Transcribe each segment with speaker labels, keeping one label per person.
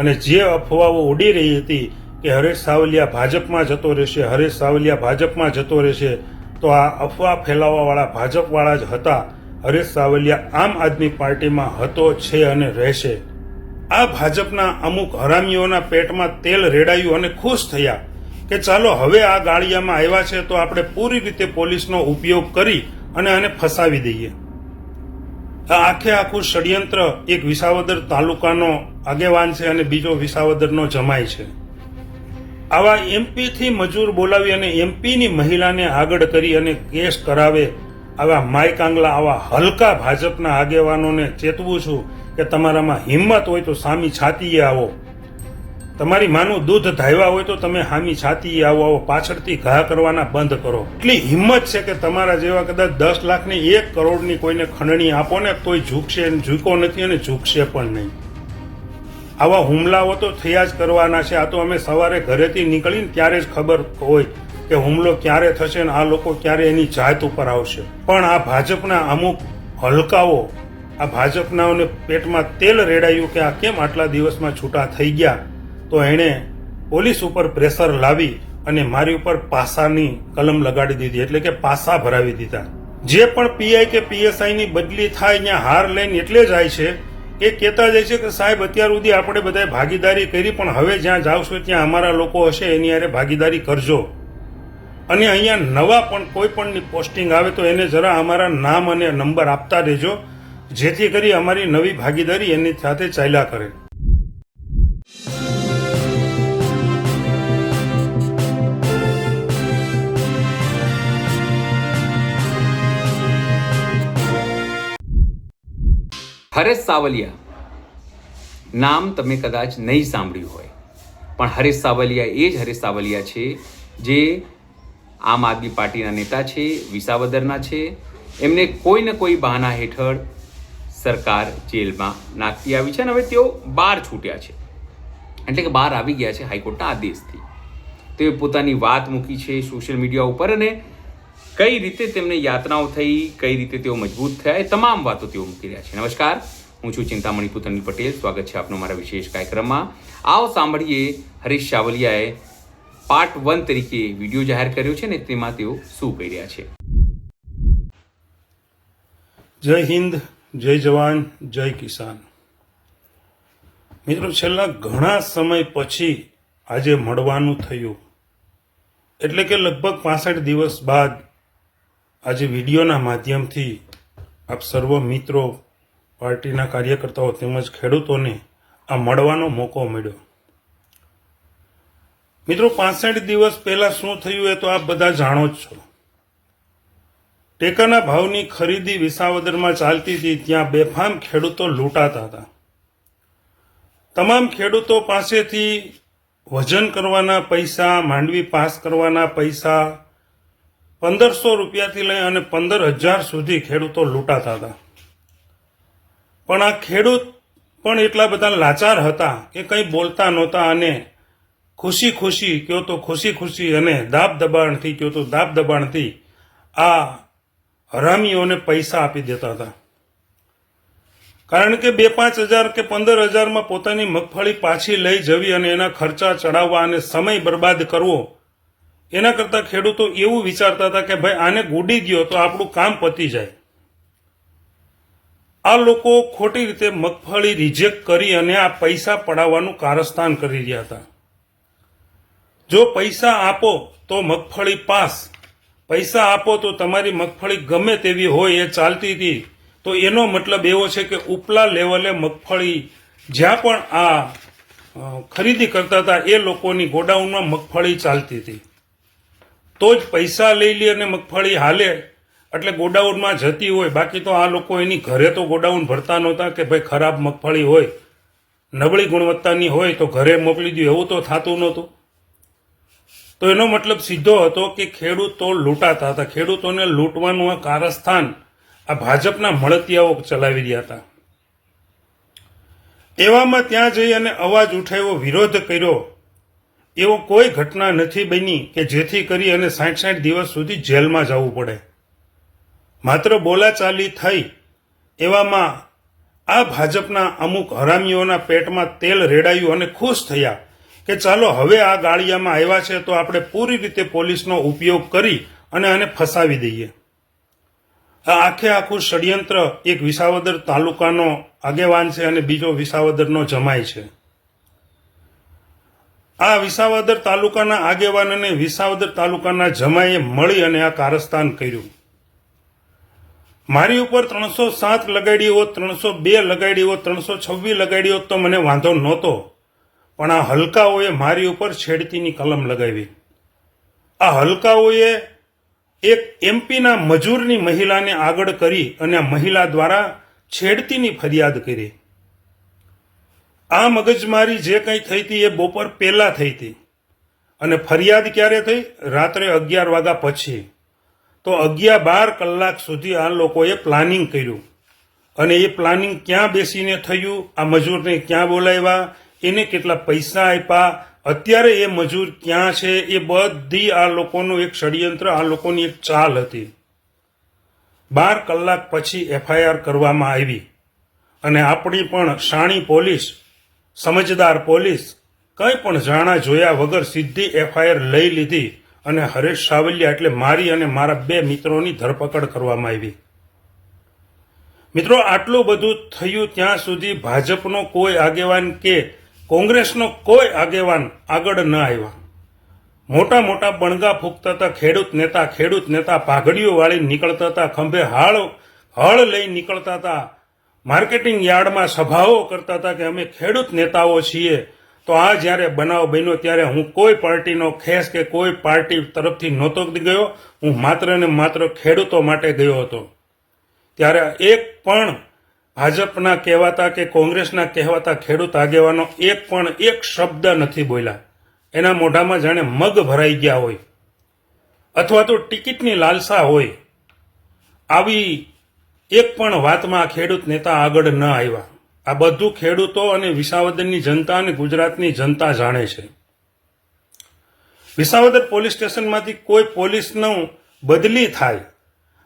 Speaker 1: અને જે અફવાઓ ઉડી રહી હતી કે હરેશ સાવલિયા ભાજપમાં જતો રહેશે, હરેશ સાવલિયા ભાજપમાં જતો રહેશે, તો આ અફવા ફેલાવવાવાળા ભાજપવાળા જ હતા. હરેશ સાવલિયા આમ આદમી પાર્ટીમાં હતો, છે અને રહેશે. આ ભાજપના અમુક હરામીઓના પેટમાં તેલ રેડાયું અને ખુશ થયા કે ચાલો હવે આ ગાળિયામાં આવ્યા છે તો આપણે પૂરી રીતે પોલીસનો ઉપયોગ કરી અને આને ફસાવી દઈએ. આ આખું ષડયંત્ર એક વિસાવદર તાલુકાનો આગેવાન છે અને બીજો વિસાવદરનો જમાઈ છે. આવા એમપી થી મજૂર બોલાવી અને એમપીની મહિલાને આગળ કરી અને કેસ કરાવે આવા માય કાંગલા, આવા હલકા ભાજપના આગેવાનોને ચેતવું છું કે તમારામાં હિંમત હોય તો સામી છાતીએ આવો. તમારી માનું દૂધ ધાવ્યા હોય તો તમે સામી છાતીએ આવો. પાછળથી ઘા કરવાના બંધ કરો. એટલી હિંમત છે કે તમારા જેવા કદાચ 10 લાખની 1 કરોડની કોઈને ખંડણી આપો ને તોય ઝૂકશે, ઝૂકો નથી અને ઝૂકશે પણ નહીં. આવા હુમલાઓ તો થયા જ કરવાના છે. આ તો અમે સવારે ઘરેથી નીકળીને ત્યારે જ ખબર હોય કે હુમલો ક્યારે થશે ને આ લોકો ક્યારે એની જાત ઉપર આવશે. પણ આ ભાજપના અમુક હલકાઓ, આ ભાજપનાઓને પેટમાં તેલ રેડાયું કે આ કેમ આટલા દિવસમાં છૂટા થઈ ગયા, તો એણે પોલીસ ઉપર પ્રેશર લાવી અને મારી ઉપર પાસાની કલમ લગાડી દીધી, એટલે કે પાસા ભરાવી દીધા. જે પણ પીઆઈ કે પીએસઆઈ ની બદલી થાય ત્યાં હાર લઈને એટલે જાય છે એ કહેતા જાય છે કે સાહેબ અત્યાર સુધી આપણે બધાએ ભાગીદારી કરી પણ હવે જ્યાં જાવશો ત્યાં અમારા લોકો હશે એની હારે ભાગીદારી કરજો. અને અહીંયા નવા પણ કોઈ પણની પોસ્ટિંગ આવે તો એને જરા અમારા નામ અને નંબર આપતા રહેજો, જેથી કરી અમારી નવી ભાગીદારી એની સાથે ચાલ્યા કરે.
Speaker 2: હરેશ સાવલિયા નામ તમે કદાચ નહીં સાંભળ્યું હોય, પણ હરેશ સાવલિયા એ જ હરેશ સાવલિયા છે જે આમ આદમી પાર્ટીના નેતા છે, વિસાવદરના છે. એમને કોઈ ને કોઈ બહાના હેઠળ સરકાર જેલમાં નાખતી આવી છે અને હવે તેઓ બહાર છૂટ્યા છે, એટલે કે બહાર આવી ગયા છે હાઈકોર્ટના આદેશથી. તેઓ પોતાની વાત મૂકી છે સોશિયલ મીડિયા ઉપર અને કઈ રીતે તેમને યાતનાઓ થઈ, કઈ રીતે તેઓ મજબૂત થયા, એ તમામ વાતો તેઓ મૂકી રહ્યા છે. નમસ્કાર, હું છું ચિંતામણી પુતનની પટેલ. સ્વાગત છે આપનો મારા વિશેષ કાર્યક્રમમાં. આવો સાંભળીએ હરીશ સાવલિયાએ પાર્ટ 1 તરીકે વિડીયો જાહેર કર્યો છે ને તેમાં તેઓ શું કહી રહ્યા છે.
Speaker 1: જય હિન્દ, જય જવાન, જય કિસાન. મિત્રો, છેલ્લા ઘણા સમય પછી આજે મળવાનું થયું, એટલે કે લગભગ 65 દિવસ બાદ આજે વિડીયોના માધ્યમથી આપ સર્વ મિત્રો, પાર્ટીના કાર્યકર્તાઓ તેમજ ખેડૂતોને આ મળવાનો મોકો મળ્યો. મિત્રો, 65 દિવસ પહેલા શું થયું એ તો આપ બધા જાણો જ છો. ટેકાના ભાવની ખરીદી વિસાવદરમાં ચાલતી હતી, ત્યાં બેફામ ખેડૂતો લૂંટાતા હતા. તમામ ખેડૂતો પાસેથી વજન કરવાના પૈસા, માંડવી પાસ કરવાના પૈસા 1500 રૂપિયાથી લઈ અને 15,000 સુધી ખેડૂતો લૂંટાતા હતા. પણ આ ખેડૂત પણ એટલા બધા લાચાર હતા કે કંઈ બોલતા નહોતા અને ખુશી ખુશી કયો તો ખુશી ખુશી અને દાબ દબાણથી કયો તો દાબ દબાણથી આ હરામીઓને પૈસા આપી દેતા હતા. કારણ કે 2-5 હજાર કે 15,000માં પોતાની મગફળી પાછી લઈ જવી અને એના ખર્ચા ચડાવવા અને સમય બરબાદ કરવો, એના કરતાં ખેડૂતો એવું વિચારતા હતા કે ભાઈ આને ગુડી ગયો તો આપણું કામ પતી જાય. આ લોકો ખોટી રીતે મગફળી રિજેક્ટ કરી અને આ પૈસા પડાવવાનું કારસ્તાન કરી રહ્યા હતા. જો પૈસા આપો તો મગફળી પાસ, પૈસા આપો તો તમારી મગફળી ગમે તેવી હોય એ ચાલતી હતી, તો એનો મતલબ એવો છે કે ઉપલા લેવલે મગફળી જ્યાં પણ આ ખરીદી કરતા હતા એ લોકોની ગોડાઉનમાં મગફળી ચાલતી હતી. તો જ પૈસા લઈ લે અને મગફળી હાલે એટલે ગોડાઉનમાં જતી હોય. બાકી તો આ લોકો એની ઘરે તો ગોડાઉન ભરતા નહોતા કે ભાઈ ખરાબ મગફળી હોય, નબળી ગુણવત્તાની હોય તો ઘરે મોકલી દો, એવું તો થતું નહોતું. તો એનો મતલબ સીધો હતો કે ખેડૂતો લૂંટાતા હતા. ખેડૂતોને લૂંટવાનું આ કારસ્તાન આ ભાજપના મળતિયાઓ ચલાવી રહ્યા હતા. એવામાં ત્યાં જઈ અને અવાજ ઉઠાવ્યો, વિરોધ કર્યો, એવો કોઈ ઘટના નથી બની કે જેથી કરી અને 60 દિવસ સુધી જેલમાં જવું પડે. માત્ર બોલાચાલી થઈ. એવામાં આ ભાજપના અમુક હરામીઓના પેટમાં તેલ રેડાયું અને ખુશ થયા કે ચાલો હવે આ ગાળિયામાં આવ્યા છે તો આપણે પૂરી રીતે પોલીસનો ઉપયોગ કરી અને આને ફસાવી દઈએ. આ આખું ષડયંત્ર એક વિસાવદર તાલુકાનો આગેવાન છે અને બીજો વિસાવદરનો જમાઈ છે. આ વિસાવદર તાલુકાના આગેવાન અને વિસાવદર તાલુકાના જમાઈએ મળી અને આ કારસ્તાન કર્યું. મારી ઉપર 307 લગાડી હોત, 302 લગાડી હોત, 326 લગાડી હોત તો મને વાંધો નહોતો, પણ આ હલકાઓએ મારી ઉપર છેડતીની કલમ લગાવી. આ હલકાઓએ એક એમપીના મજૂરની મહિલાને આગળ કરી અને આ મહિલા દ્વારા છેડતીની ફરિયાદ કરી. આ મગજમારી જે કંઈ થઈ હતી એ બપોર પહેલા થઈ હતી અને ફરિયાદ ક્યારે થઈ? રાત્રે 11 વાગ્યા પછી. તો 11-12 કલાક સુધી આ લોકોએ પ્લાનિંગ કર્યું અને એ પ્લાનિંગ ક્યાં બેસીને થયું, આ મજૂરને ક્યાં બોલાવ્યા, એને કેટલા પૈસા આપ્યા, અત્યારે એ મજૂર ક્યાં છે, એ બધી આ લોકોનું એક ષડયંત્ર, આ લોકોની એક ચાલ હતી. 12 કલાક પછી એફઆઈઆર કરવામાં આવી અને આપણી પણ શાણી પોલીસ, સમજદાર પોલીસ કંઈ પણ જાણા જોયા વગર સીધી એફઆઈઆર લઈ લીધી અને હરેશ સાવલિયા એટલે મારી અને મારા 2 મિત્રોની ધરપકડ કરવામાં આવી. મિત્રો, આટલું બધું થયું ત્યાં સુધી ભાજપનો કોઈ આગેવાન કે કોંગ્રેસનો કોઈ આગેવાન આગળ ન આવ્યા. મોટા મોટા બણગા ફૂંકતા હતા ખેડૂત નેતા પાઘડીઓ વાળી નીકળતા હતા, ખંભે હળ લઈ નીકળતા હતા, માર્કેટિંગ યાર્ડમાં સભાઓ કરતા હતા કે અમે ખેડૂત નેતાઓ છીએ. તો આ જ્યારે બનાવ બન્યો ત્યારે હું કોઈ પાર્ટીનો ખેસ કે કોઈ પાર્ટી તરફથી નહોતો ગયો, હું માત્ર ને માત્ર ખેડૂતો માટે ગયો હતો. ત્યારે એક પણ ભાજપના કહેવાતા કે કોંગ્રેસના કહેવાતા ખેડૂત આગેવાનો એક શબ્દ નથી બોલ્યા. એના મોઢામાં જાણે મગ ભરાઈ ગયા હોય અથવા તો ટિકિટની લાલસા હોય. આવી એક પણ વાતમાં ખેડૂત નેતા આગળ ન આવ્યા. આ બધું ખેડૂતો અને વિસાવદરની જનતા અને ગુજરાતની જનતા જાણે છે. વિસાવદર પોલીસ સ્ટેશનમાંથી કોઈ પોલીસનું બદલી થાય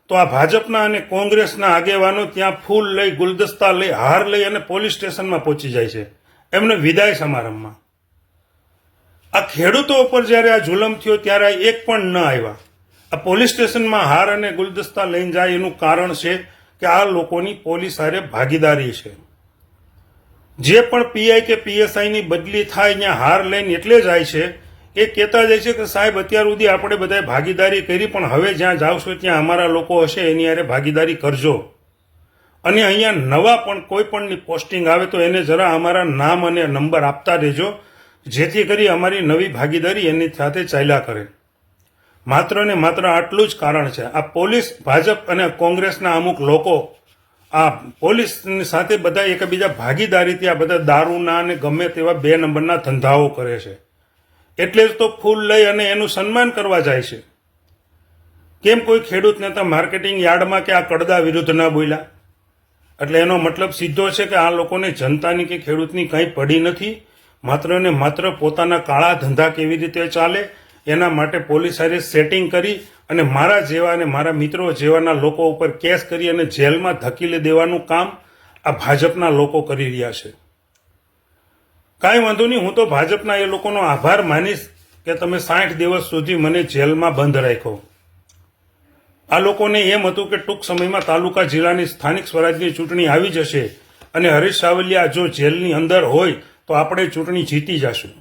Speaker 1: તો આ ભાજપના અને કોંગ્રેસના આગેવાનો ત્યાં ફૂલ લઈ, ગુલદસ્તા લઈ, હાર લઈ અને પોલીસ સ્ટેશનમાં પહોંચી જાય છે એમને વિદાય સમારંભમાં. આ ખેડૂતો ઉપર જ્યારે આ જુલમ થયો ત્યારે એક પણ ન આવ્યા. આ પોલીસ સ્ટેશનમાં હાર અને ગુલદસ્તા લઈને જાય એનું કારણ છે કે આ લોકોની પોલીસ હારે ભાગીદારી છે. જે પણ પીઆઈ કે પીએસઆઈની બદલી થાય ત્યાં હાર લઈને એટલે જાય છે એ કહેતા જાય છે કે સાહેબ અત્યાર સુધી આપણે બધાએ ભાગીદારી કરી, પણ હવે જ્યાં જાવશો ત્યાં અમારા લોકો હશે એની હારે ભાગીદારી કરજો. અને અહીંયા નવા પણ કોઈ પણની પોસ્ટિંગ આવે તો એને જરા અમારા નામ અને નંબર આપતા રહેજો, જેથી કરી અમારી નવી ભાગીદારી એની સાથે ચાલ્યા કરે. માત્ર ને માત્ર આટલું જ કારણ છે. આ પોલીસ, ભાજપ અને કોંગ્રેસના અમુક લોકો આ પોલીસની સાથે બધા એકબીજા ભાગીદારીથી આ બધા દારૂના અને ગમે તેવા 2 નંબરના ધંધાઓ કરે છે. એટલે જ તો ફૂલ લઈ અને એનું સન્માન કરવા જાય છે. કેમ કોઈ ખેડૂત નેતા માર્કેટિંગ યાર્ડમાં કે આ કડદા વિરુદ્ધ ન બોલ્યા? એટલે એનો મતલબ સીધો છે કે આ લોકોને જનતાની કે ખેડૂતની કંઈ પડી નથી. માત્ર ને માત્ર પોતાના કાળા ધંધા કેવી રીતે ચાલે એના માટે પોલીસ હારે સેટિંગ કરી અને મારા જેવા અને મારા મિત્રો જેવાના લોકો ઉપર કેસ કરી અને જેલમાં ધકેલી દેવાનું કામ આ ભાજપના લોકો કરી રહ્યા છે. કાંઈ વાંધો નહીં, હું તો ભાજપના એ લોકોનો આભાર માનીશ કે તમે 60 દિવસ સુધી મને જેલમાં બંધ રાખ્યો. આ લોકોને એમ હતું કે ટૂંક સમયમાં તાલુકા જિલ્લાની સ્થાનિક સ્વરાજની ચૂંટણી આવી જશે અને હરીશ સાવલિયા જો જેલની અંદર હોય તો આપણે ચૂંટણી જીતી જશું.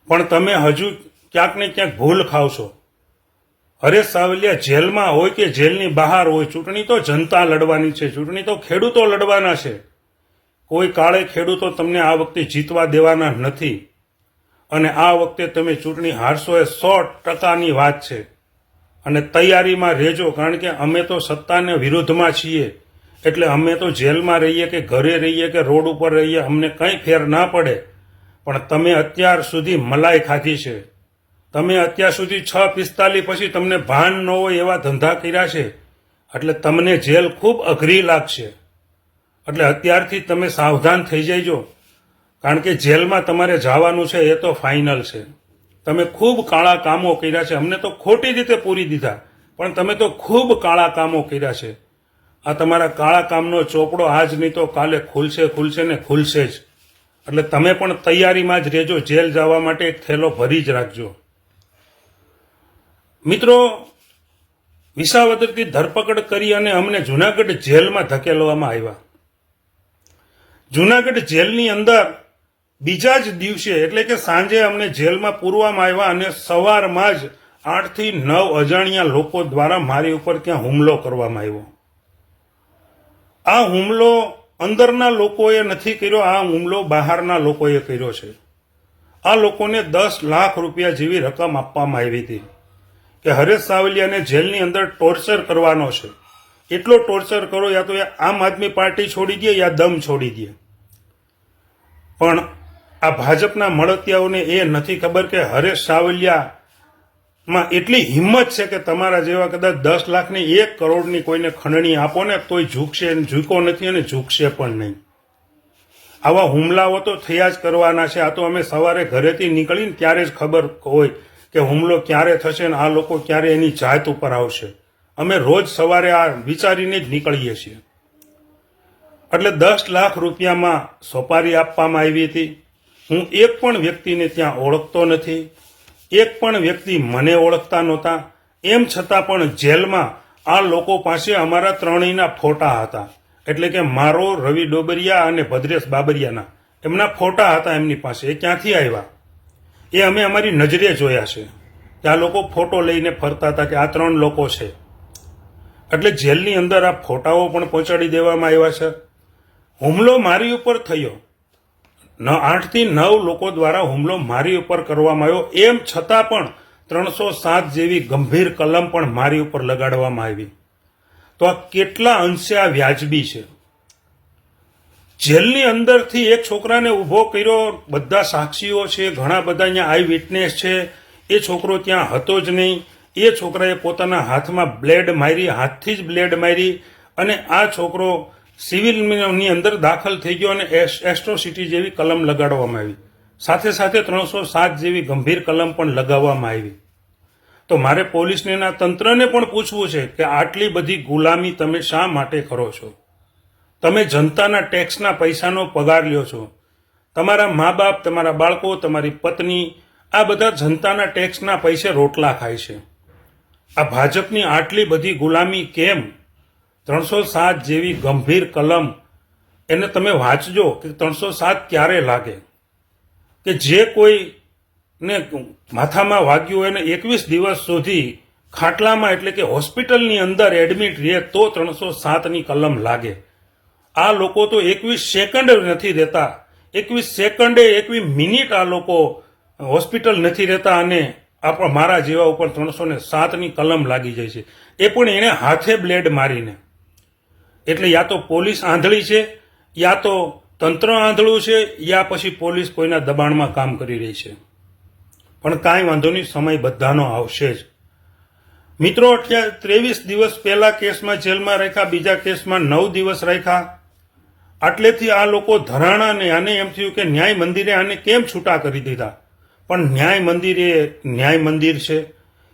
Speaker 1: પણ તમે હજુ ક્યાંક ને ક્યાંક ભૂલ ખાવશો. હરેશ સાવલિયા જેલમાં હોય કે જેલની બહાર હોય, ચૂંટણી તો જનતા લડવાની છે, ચૂંટણી તો ખેડૂતો લડવાના છે. કોઈ કાળે ખેડૂતો તમને આ વખતે જીતવા દેવાના નથી અને આ વખતે તમે ચૂંટણી હારશો એ 100%ની વાત છે. અને તૈયારીમાં રહેજો, કારણ કે અમે તો સત્તાને વિરુદ્ધમાં છીએ. એટલે અમે તો જેલમાં રહીએ કે ઘરે રહીએ કે રોડ ઉપર રહીએ અમને કંઈ ફેર ના પડે. પણ તમે અત્યાર સુધી મલાઈ ખાધી છે. તમે અત્યાર સુધી 6:45 પછી તમને ભાન ન હોય એવા ધંધા કર્યા છે. એટલે તમને જેલ ખૂબ અઘરી લાગશે. એટલે અત્યારથી તમે સાવધાન થઈ જજો, કારણ કે જેલમાં તમારે જવાનું છે એ તો ફાઇનલ છે. તમે ખૂબ કાળા કામો કર્યા છે. અમને તો ખોટી રીતે પૂરી દીધા, પણ તમે તો ખૂબ કાળા કામો કર્યા છે. આ તમારા કાળા કામનો ચોપડો આજ નહીં તો કાલે ખુલશે ને ખુલશે જ. એટલે તમે પણ તૈયારીમાં જ રહેજો. જેલ જવા માટે એક થેલો ભરી જ રાખજો. મિત્રો, વિસાવદરથી ધરપકડ કરી અને અમને જુનાગઢ જેલમાં ધકેલવામાં આવ્યા. જુનાગઢ જેલની અંદર બીજા જ દિવસે એટલે કે સાંજે અમને જેલમાં પૂરવામાં આવ્યા અને સવારમાં જ 8 થી 9 અજાણ્યા લોકો દ્વારા મારી ઉપર ત્યાં હુમલો કરવામાં આવ્યો. આ હુમલો અંદરના લોકોએ નથી કર્યો, આ હુમલો બહારના લોકોએ કર્યો છે. આ લોકોને 10 લાખ રૂપિયા જેવી રકમ આપવામાં આવી હતી કે હરેશ સાવલિયાને જેલની અંદર ટોર્ચર કરવાનો છે. એટલો ટોર્ચર કરો, યા તો એ આમ આદમી પાર્ટી છોડી દે યા દમ છોડી દે. પણ આ ભાજપના મળતિયાઓને એ નથી ખબર કે હરેશ સાવલિયામાં એટલી હિંમત છે કે તમારા જેવા કદાચ 10 લાખની 1 કરોડની કોઈને ખંડણી આપો ને તોય ઝૂકશે, ઝૂકો નથી અને ઝૂકશે પણ નહીં. આવા હુમલાઓ તો થયા જ કરવાના છે. આ તો અમે સવારે ઘરેથી નીકળીને ત્યારે જ ખબર હોય કે હુમલો ક્યારે થશે ને આ લોકો ક્યારે એની જાત ઉપર આવશે. અમે રોજ સવારે આ વિચારીને જ નીકળીએ છીએ. એટલે 10 લાખ રૂપિયામાં સોપારી આપવામાં આવી હતી. હું એક પણ વ્યક્તિને ત્યાં ઓળખતો નથી, એક પણ વ્યક્તિ મને ઓળખતા નહોતા. એમ છતાં પણ જેલમાં આ લોકો પાસે અમારા ત્રણેયના ફોટા હતા. એટલે કે મારો, રવિ ડોબરિયા અને ભદ્રેશ બાબરિયાના એમના ફોટા હતા એમની પાસે. એ ક્યાંથી આવ્યા એ અમે અમારી નજરે જોયા છે. ત્યાં લોકો ફોટો લઈને ફરતા હતા કે આ 3 લોકો છે. એટલે જેલની અંદર આ ફોટાઓ પણ પહોંચાડી દેવામાં આવ્યા છે. હુમલો મારી ઉપર થયો. 8 થી 9 લોકો દ્વારા હુમલો મારી ઉપર કરવામાં આવ્યો. એમ છતાં પણ 307 જેવી ગંભીર કલમ પણ મારી ઉપર લગાડવામાં આવી. તો આ કેટલા અંશે આ વ્યાજબી છે. જેલની અંદરથી એક છોકરાને ઊભો કર્યો, બધા સાક્ષીઓ છે, ઘણા બધા અહીંયા આઈ વિટનેસ છે. એ છોકરો ત્યાં હતો જ નહીં. એ છોકરાએ પોતાના હાથમાં બ્લેડ મારી, હાથથી જ બ્લેડ મારી અને આ છોકરો સિવિલની અંદર દાખલ થઈ ગયો અને એસ્ટ્રોસિટી જેવી કલમ લગાડવામાં આવી. સાથે સાથે 307 જેવી ગંભીર કલમ પણ લગાવવામાં આવી. તો મારે પોલીસને ના તંત્રને પણ પૂછવું છે કે આટલી બધી ગુલામી તમે શા માટે કરો છો? તમે જનતાના ટેક્સના પૈસાનો પગાર લ્યો છો. તમારા મા બાપ, તમારા બાળકો, તમારી પત્ની આ બધા જનતાના ટેક્સના પૈસે રોટલા ખાય છે. આ ભાજપની આટલી બધી ગુલામી કેમ? 307 જેવી ગંભીર કલમ, એને તમે વાંચજો કે 307 ક્યારે લાગે. કે જે કોઈને માથામાં વાગ્યું હોય એને 21 દિવસ સુધી ખાટલામાં એટલે કે હોસ્પિટલની અંદર એડમિટ રહે તો 307ની કલમ લાગે. આ લોકો તો 21 સેકન્ડ નથી રહેતા. 21 સેકન્ડે 21 મિનિટ આ લોકો હોસ્પિટલ નથી રહેતા અને મારા જેવા ઉપર 307ની કલમ લાગી જાય છે. એ પણ એણે હાથે બ્લેડ મારીને. એટલે યા તો પોલીસ આંધળી છે, યા તો તંત્ર આંધળું છે, યા પછી પોલીસ કોઈના દબાણમાં કામ કરી રહી છે. પણ કાંઈ વાંધો નહીં, સમય બધાનો આવશે જ. મિત્રો, 23 દિવસ પહેલા કેસમાં જેલમાં રાખ્યા, બીજા કેસમાં 9 દિવસ રાખ્યા. આટલેથી આ લોકો ધરાણા ને આને એમ થયું કે ન્યાય મંદિરે આને કેમ છૂટા કરી દીધા. પણ ન્યાય મંદિર એ ન્યાય મંદિર છે,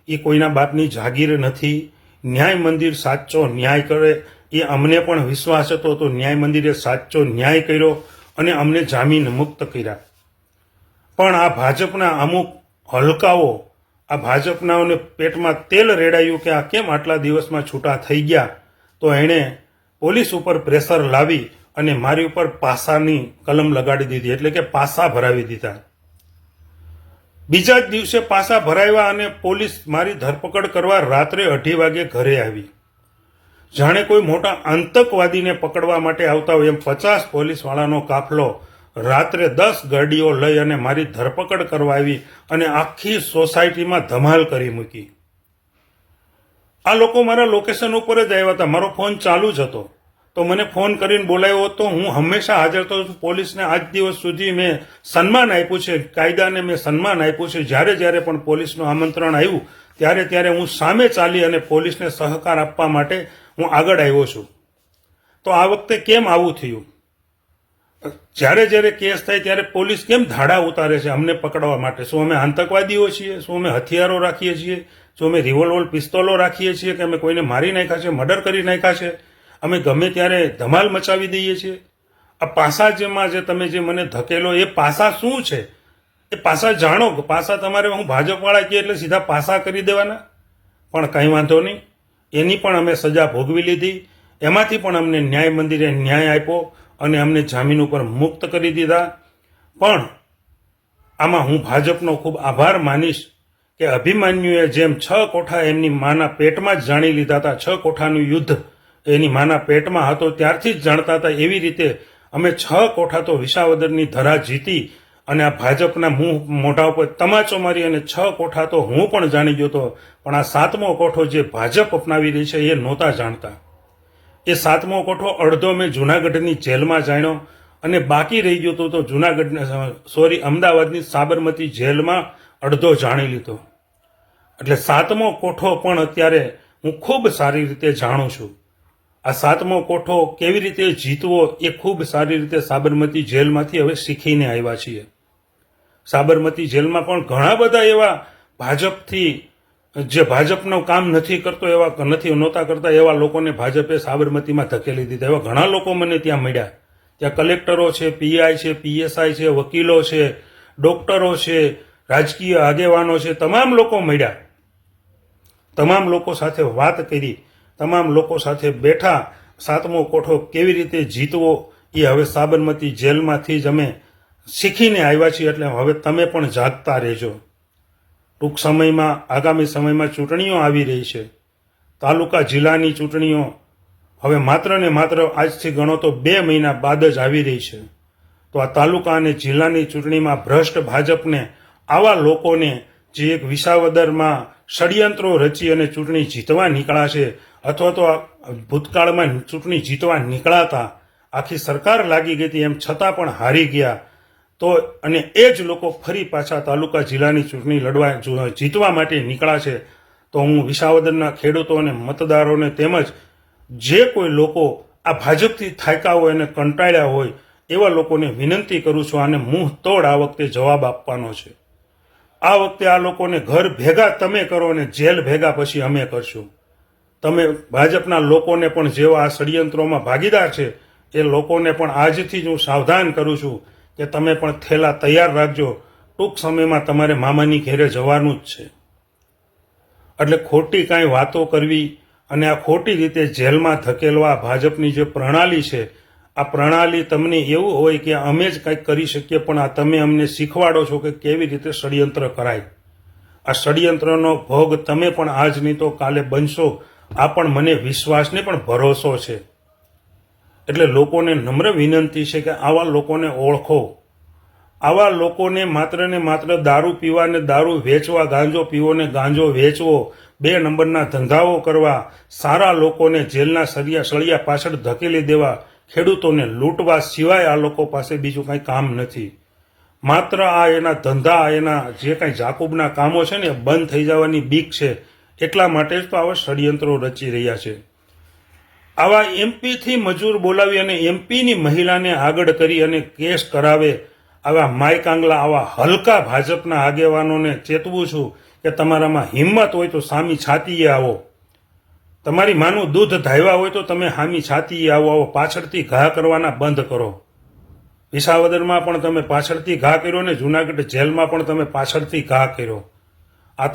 Speaker 1: એ કોઈના બાપની જાગીર નથી. ન્યાય મંદિર સાચો ન્યાય કરે એ અમને પણ વિશ્વાસ હતો. તો ન્યાય મંદિરે સાચો ન્યાય કર્યો અને અમને જામીન મુક્ત કર્યા. પણ આ ભાજપના અમુક હલકાઓ, આ ભાજપનાઓને પેટમાં તેલ રેડાયું કે આ કેમ આટલા દિવસમાં છૂટા થઈ ગયા. તો એણે પોલીસ ઉપર પ્રેશર લાવી અને મારી ઉપર પાસાની કલમ લગાડી દીધી, એટલે કે પાસા ભરાવી દીધા. બીજા જ દિવસે પાસા ભરાવ્યા અને પોલીસ મારી ધરપકડ કરવા રાત્રે 2:30 વાગે ઘરે આવી. જાણે કોઈ મોટા આતંકવાદીને પકડવા માટે આવતા હોય એમ 50 પોલીસવાળાનો કાફલો રાત્રે 10 ગાડીઓ લઈ અને મારી ધરપકડ કરવા આવી અને આખી સોસાયટીમાં ધમાલ કરી મૂકી. આ લોકો મારા લોકેશન ઉપર જ આવ્યા હતા. મારો ફોન ચાલુ જ હતો. તો મને ફોન કરીને બોલાવ્યો હતો. હું હંમેશા હાજર તો છું. પોલીસને આજ દિવસ સુધી મેં સન્માન આપ્યું છે, કાયદાને મેં સન્માન આપ્યું છે. જ્યારે જ્યારે પણ પોલીસનું આમંત્રણ આવ્યું ત્યારે ત્યારે હું સામે ચાલી અને પોલીસને સહકાર આપવા માટે હું આગળ આવ્યો છું. તો આ વખતે કેમ આવું થયું? જ્યારે જ્યારે કેસ થાય ત્યારે પોલીસ કેમ ધાડા ઉતારે છે અમને પકડવા માટે? શું અમે આતંકવાદીઓ છીએ? શું અમે હથિયારો રાખીએ છીએ? શું અમે રિવોલ્વર પિસ્તોલો રાખીએ છીએ કે અમે કોઈને મારી નાખ્યા છે, મર્ડર કરી નાખ્યા છે? અમે ગમે ત્યારે ધમાલ મચાવી દઈએ છીએ? આ પાસા જેમાં જે તમે જે મને ધકેલો એ પાસા શું છે? એ પાસા જાણો કે પાસા તમારે હું ભાજપવાળા કહે એટલે સીધા પાસા કરી દેવાના? પણ કંઈ વાંધો નહીં, એની પણ અમે સજા ભોગવી લીધી. એમાંથી પણ અમને ન્યાય મંદિરે ન્યાય આપ્યો અને અમને જામીન ઉપર મુક્ત કરી દીધા. પણ આમાં હું ભાજપનો ખૂબ આભાર માનીશ કે અભિમન્યુએ જેમ 6 કોઠા એમની માના પેટમાં જ જાણી લીધા હતા, 6 કોઠાનું યુદ્ધ એની માના પેટમાં હતો ત્યારથી જ જાણતા હતા, એવી રીતે અમે 6 કોઠા તો વિસાવદરની ધરા જીતી અને આ ભાજપના મોઢા ઉપર તમાચો મારી અને 6 કોઠા તો હું પણ જાણી ગયો હતો. પણ આ 7મો કોઠો જે ભાજપ અપનાવી રહી છે એ નહોતા જાણતા. એ 7મો કોઠો અડધો મેં જુનાગઢની જેલમાં જાણ્યો અને બાકી રહી ગયો તો અમદાવાદની સાબરમતી જેલમાં અડધો જાણી લીધો. એટલે 7મો કોઠો પણ અત્યારે હું ખૂબ સારી રીતે જાણું છું. આ 7મો કોઠો કેવી રીતે જીતવો એ ખૂબ સારી રીતે સાબરમતી જેલમાંથી હવે શીખીને આવ્યા છીએ. સાબરમતી જેલમાં પણ ઘણા બધા એવા ભાજપથી જે ભાજપનું કામ નથી કરતો એવા નહોતા કરતા એવા લોકોને ભાજપે સાબરમતીમાં ધકેલી દીધા. એવા ઘણા લોકો મને ત્યાં મળ્યા. ત્યાં કલેક્ટરો છે, પીઆઈ છે, પીએસઆઈ છે, વકીલો છે, ડોક્ટરો છે, રાજકીય આગેવાનો છે, તમામ લોકો મળ્યા. તમામ લોકો સાથે વાત કરી, તમામ લોકો સાથે બેઠા. 7મો કોઠો કેવી રીતે જીતવો એ હવે સાબરમતી જેલમાંથી જ અમે શીખીને આવ્યા છીએ. એટલે હવે તમે પણ જાગતા રહેજો. ટૂંક સમયમાં આગામી સમયમાં ચૂંટણીઓ આવી રહી છે. તાલુકા જિલ્લાની ચૂંટણીઓ હવે માત્ર ને માત્ર આજથી ગણો તો 2 મહિના બાદ જ આવી રહી છે. તો આ તાલુકા અને જિલ્લાની ચૂંટણીમાં ભ્રષ્ટ ભાજપને આવા લોકોને જે એક વિસાવદરમાં ષડયંત્રો રચી અને ચૂંટણી જીતવા નીકળ્યા છે અથવા તો ભૂતકાળમાં ચૂંટણી જીતવા નીકળાતા આખી સરકાર લાગી ગઈ હતી એમ છતાં પણ હારી ગયા. તો અને એ જ લોકો ફરી પાછા તાલુકા જિલ્લાની ચૂંટણી જીતવા માટે નીકળ્યા છે. તો હું વિસાવદરના ખેડૂતો અને મતદારોને તેમજ જે કોઈ લોકો આ ભાજપથી થાક્યા હોય અને કંટાળ્યા હોય એવા લોકોને વિનંતી કરું છું. આને મુંહ તોડ આ વખતે જવાબ આપવાનો છે. આ વખતે આ લોકોને ઘર ભેગા તમે કરો અને જેલ ભેગા પછી અમે કરશું. તમે ભાજપના લોકોને પણ જેવા આ ષડયંત્રોમાં ભાગીદાર છે એ લોકોને પણ આજથી જ હું સાવધાન કરું છું કે તમે પણ થેલા તૈયાર રાખજો. ટૂંક સમયમાં તમારે મામાની ઘેરે જવાનું જ છે. એટલે ખોટી કાંઈ વાતો કરવી અને આ ખોટી રીતે જેલમાં ધકેલવા ભાજપની જે પ્રણાલી છે, આ પ્રણાલી તમને એવું હોય કે અમે જ કંઈક કરી શકીએ પણ આ તમે અમને શીખવાડો છો કે કેવી રીતે ષડયંત્ર કરાય. આ ષડયંત્રનો ભોગ તમે પણ આજ નહીં તો કાલે બનશો. આ પણ મને વિશ્વાસ ને પણ ભરોસો છે. એટલે લોકોને નમ્ર વિનંતી છે કે આવા લોકોને ઓળખો. આવા લોકોને માત્ર ને માત્ર દારૂ પીવા ને દારૂ વેચવા, ગાંજો પીવો ને ગાંજો વેચવો, 2 નંબરના ધંધાઓ કરવા, સારા લોકોને જેલના સળિયા પાછળ ધકેલી દેવા, ખેડૂતોને લૂંટવા સિવાય આ લોકો પાસે બીજું કાંઈ કામ નથી. માત્ર આ એના ધંધા, એના જે કાંઈ જાકુબના કામો છે ને બંધ થઈ જવાની બીક છે. એટલા માટે જ તો આવા ષડયંત્રો રચી રહ્યા છે. આવા એમપીથી મજૂર બોલાવી અને એમપીની મહિલાને આગળ કરી અને કેસ કરાવે આવા માયકાંગલા, આવા હલકા ભાજપના આગેવાનોને ચેતવું છું કે તમારામાં હિંમત હોય તો સામી છાતીએ આવો. તમારી માનું દૂધ ધાવ્યા હોય તો તમે હામી છાતીએ આવો. પાછળથી ઘા કરવાના બંધ કરો. વિસાવદરમાં પણ તમે પાછળથી ઘા કર્યો ને જુનાગઢ જેલમાં પણ તમે પાછળથી ઘા કર્યો. આ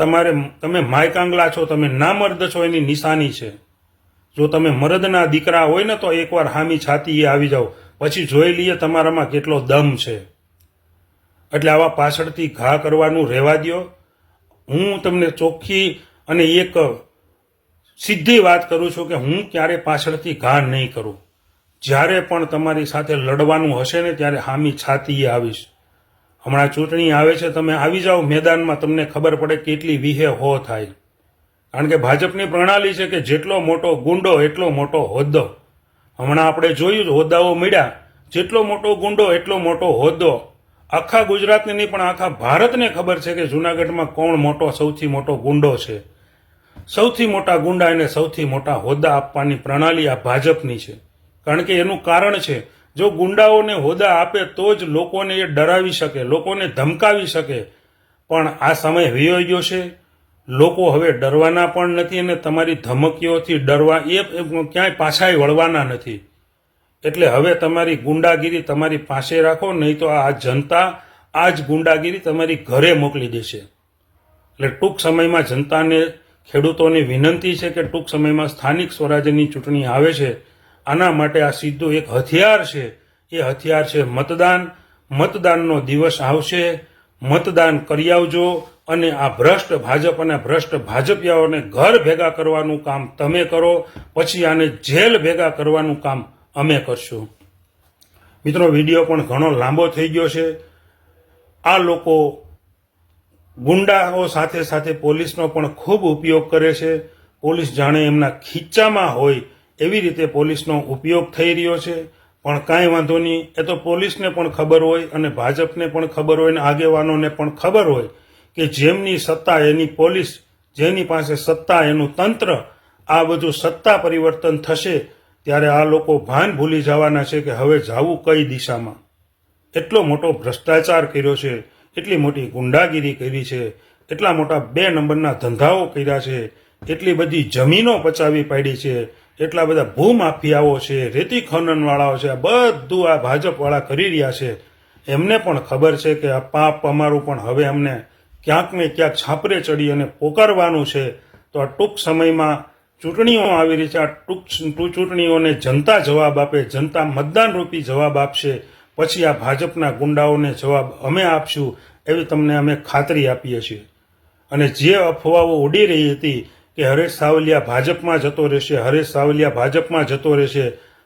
Speaker 1: તમે માયકાંગલા છો, તમે નામર્દ છો એની નિશાની છે. જો તમે મરદના દીકરા હોય ને તો એકવાર હામી છાતીએ આવી જાઓ, પછી જોઈ લઈએ તમારામાં કેટલો દમ છે. એટલે આવા પાછળથી ઘા કરવાનું રહેવા દો. હું તમને ચોખ્ખી અને એક સીધી વાત કરું છું કે હું ક્યારે પાછળથી ઘા નહીં કરું. જ્યારે પણ તમારી સાથે લડવાનું હશે ને ત્યારે હામી છાતીએ આવીશ. હમણાં ચૂંટણી આવે છે, તમે આવી જાઓ મેદાનમાં, તમને ખબર પડે કેટલી વિહે હો થાય. કારણ કે ભાજપની પ્રણાલી છે કે જેટલો મોટો ગુંડો એટલો મોટો હોદ્દો. હમણાં આપણે જોયું હોદ્દાઓ મળ્યા, જેટલો મોટો ગુંડો એટલો મોટો હોદ્દો. આખા ગુજરાતને નહીં પણ આખા ભારતને ખબર છે કે જૂનાગઢમાં કોણ સૌથી મોટો ગુંડો છે. સૌથી મોટા ગુંડા એને સૌથી મોટા હોદ્દા આપવાની પ્રણાલી આ ભાજપની છે. કારણ કે એનું કારણ છે, જો ગુંડાઓને હોદ્દા આપે તો જ લોકોને એ ડરાવી શકે, લોકોને ધમકાવી શકે. પણ આ સમય વયો ગયો છે. લોકો હવે ડરવાના પણ નથી અને તમારી ધમકીઓથી ડરવા એ ક્યાંય પાછાય વળવાના નથી. એટલે હવે તમારી ગુંડાગીરી તમારી પાસે રાખો, નહીં તો આ જનતા આ જ ગુંડાગીરી તમારી ઘરે મોકલી દેશે. એટલે ટૂંક સમયમાં જનતાને, ખેડૂતોને વિનંતી છે કે ટૂંક સમયમાં સ્થાનિક સ્વરાજ્યની ચૂંટણી આવે છે. આના માટે આ સીધું એક હથિયાર છે. એ હથિયાર છે મતદાન. મતદાનનો દિવસ આવશે, મતદાન કરી આવજો અને આ ભ્રષ્ટ ભાજપ અને ભ્રષ્ટ ભાજપિયાઓને ઘર ભેગા કરવાનું કામ તમે કરો, પછી આને જેલ ભેગા કરવાનું કામ અમે કરશું. મિત્રો, વિડીયો પણ ઘણો લાંબો થઈ ગયો છે. આ લોકો ગુંડાઓ સાથે સાથે પોલીસનો પણ ખૂબ ઉપયોગ કરે છે. પોલીસ જાણે એમના ખીચામાં હોય એવી રીતે પોલીસનો ઉપયોગ થઈ રહ્યો છે. પણ કાંઈ વાંધો નહીં, એ તો પોલીસને પણ ખબર હોય અને ભાજપને પણ ખબર હોય અને આગેવાનોને પણ ખબર હોય કે જેમની સત્તા એની પોલીસ, જેની પાસે સત્તા એનું તંત્ર, આ બધું સત્તા પરિવર્તન થશે ત્યારે આ લોકો ભાન ભૂલી જવાના છે કે હવે જાવું કઈ દિશામાં. એટલો મોટો ભ્રષ્ટાચાર કર્યો છે, એટલી મોટી ગુંડાગીરી કરી છે, એટલા મોટા 2 નંબરના ધંધાઓ કર્યા છે, એટલી બધી જમીનો પચાવી પાડી છે, એટલા બધા ભૂમાફિયાઓ છે, રેતી ખનનવાળાઓ છે, આ બધું આ ભાજપવાળા કરી રહ્યા છે. એમને પણ ખબર છે કે આ પાપ અમારું પણ હવે અમને ક્યાંક ને ક્યાંક છાપરે ચડી અને પોકારવાનું છે. તો આ ટૂંક સમયમાં ચૂંટણીઓ આવી રહી છે. આ ચૂંટણીઓને જનતા જવાબ આપે, જનતા મતદાન રૂપી જવાબ આપશે. પછી આ ભાજપના ગુંડાઓને જવાબ અમે આપશું, એવી તમને અમે ખાતરી આપીએ છીએ. અને જે અફવાઓ ઉડી રહી હતી કે હરેશ સાવલિયા ભાજપમાં જતો રહેશે, હરેશ સાવલિયા ભાજપમાં જતો રહેશે,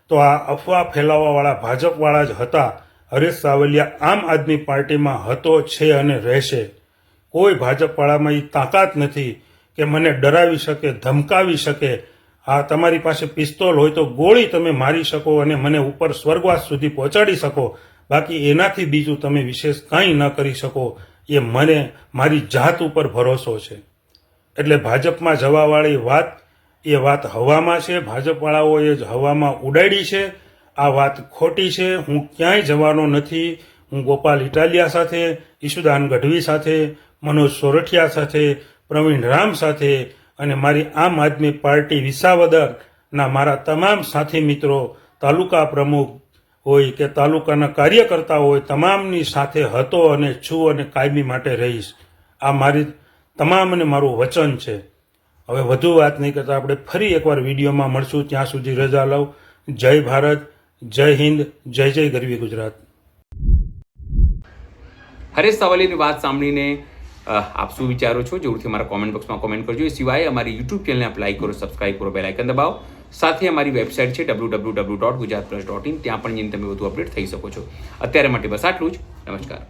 Speaker 1: તો આ અફવા ફેલાવવાવાળા ભાજપવાળા જ હતા. હરેશ સાવલિયા આમ આદમી પાર્ટીમાં હતો, છે અને રહેશે. કોઈ ભાજપવાળામાં એ તાકાત નથી કે મને ડરાવી શકે, ધમકાવી શકે. આ તમારી પાસે પિસ્તોલ હોય તો ગોળી તમે મારી શકો અને મને ઉપર સ્વર્ગવાસ સુધી પહોંચાડી શકો, બાકી એનાથી બીજું તમે વિશેષ કંઈ ન કરી શકો. એ મને મારી જાત ઉપર ભરોસો છે. એટલે ભાજપમાં જવાવાળી વાત, એ વાત હવામાં છે. ભાજપવાળાઓએ જ હવામાં ઉડાડી છે. આ વાત ખોટી છે. હું ક્યાંય જવાનો નથી. હું ગોપાલ ઇટાલિયા સાથે, ઈશુદાન ગઢવી સાથે, મનોજ સોરઠિયા સાથે, પ્રવીણ રામ સાથે અને મારી આમ આદમી પાર્ટી વિસાવદરના મારા તમામ સાથી મિત્રો, તાલુકા પ્રમુખ હોય કે તાલુકાના કાર્યકર્તા હોય, તમામની સાથે હતો અને છું અને કાયમી માટે રહીશ. આ મારી તમામને મારું વચન છે. હવે વધુ વાત નહીં કરતા આપણે ફરી એકવાર વિડીયોમાં મળશું. ત્યાં સુધી રજા લઉં. જય ભારત, જય હિન્દ, જય જય ગરવી ગુજરાત.
Speaker 2: હરેશ સાવલિયાની વાત સાંભળીને આપ શું વિચારો છો? જરૂરથી અમારા કોમેન્ટ બોક્સમાં કોમેન્ટ કરજો. એ સિવાય અમારી યુટ્યુબ ચેનલને આપ લાઈક કરો, સબસ્ક્રાઇબ કરો, બેલ આઇકન દબાવો. સાથે અમારી વેબસાઇટ છે www.gujaratplus.in. ત્યાં પણ જઈને તમે વધુ અપડેટ થઈ શકો છો. અત્યારે માટે બસ આટલું જ. નમસ્કાર.